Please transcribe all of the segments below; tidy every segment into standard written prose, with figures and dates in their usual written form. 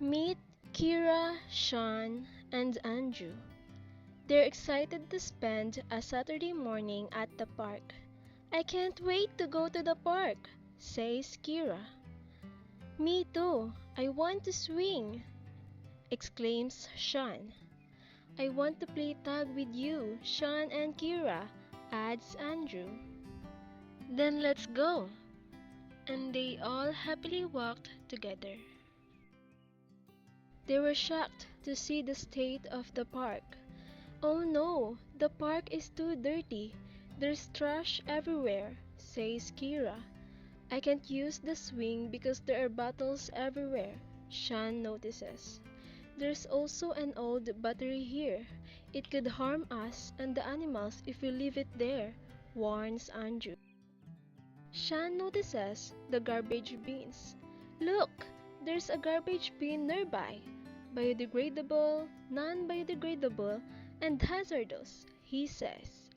Meet Kira, Sean, and Andrew. They're excited to spend a Saturday morning at the park. "I can't wait to go to the park," says Kira. "Me too, I want to swing," exclaims Sean. "I want to play tag with you, Sean and Kira," adds Andrew. "Then let's go." And they all happily walked together. They were shocked to see the state of the park. "Oh no, the park is too dirty. There's trash everywhere," says Kira. "I can't use the swing because there are bottles everywhere," Sean notices. "There's also an old battery here. It could harm us and the animals if we leave it there," warns Andrew. Sean notices the garbage bins. "Look, there's a garbage bin nearby. Biodegradable, non-biodegradable, and hazardous," he says.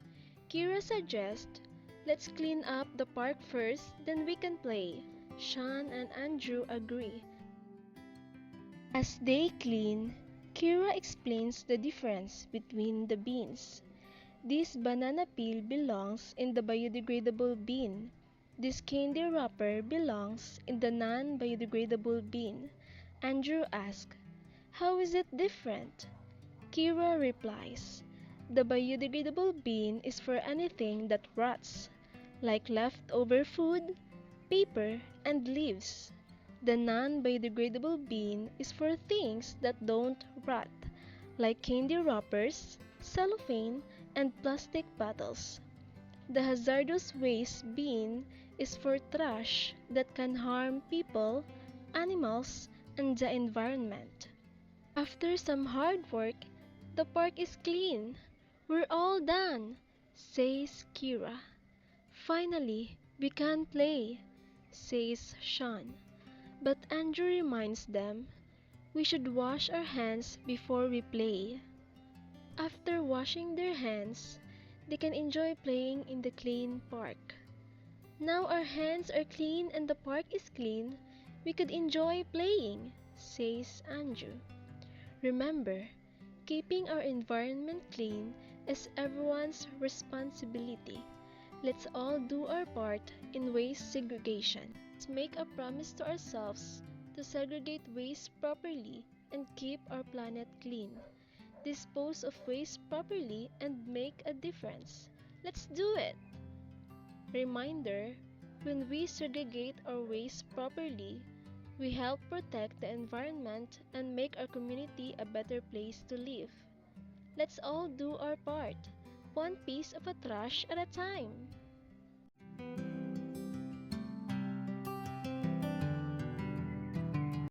Kira suggests, "Let's clean up the park first, then we can play." Sean and Andrew agree. As they clean, Kira explains the difference between the bins. "This banana peel belongs in the biodegradable bin. This candy wrapper belongs in the non-biodegradable bin." Andrew asks, "How is it different?" Kira replies, "The biodegradable bin is for anything that rots, like leftover food, paper, and leaves. The non-biodegradable bin is for things that don't rot, like candy wrappers, cellophane, and plastic bottles. The hazardous waste bin is for trash that can harm people, animals, and the environment." After some hard work, the park is clean. "We're all done," says Kira. "Finally, we can play," says Sean. But Andrew reminds them, "We should wash our hands before we play." After washing their hands, they can enjoy playing in the clean park. "Now our hands are clean and the park is clean, we could enjoy playing," says Andrew. "Remember, keeping our environment clean is everyone's responsibility. Let's all do our part in waste segregation. Let's make a promise to ourselves to segregate waste properly and keep our planet clean. Dispose of waste properly and make a difference. Let's do it!" Reminder, when we segregate our waste properly, we help protect the environment and make our community a better place to live. Let's all do our part, one piece of a trash at a time.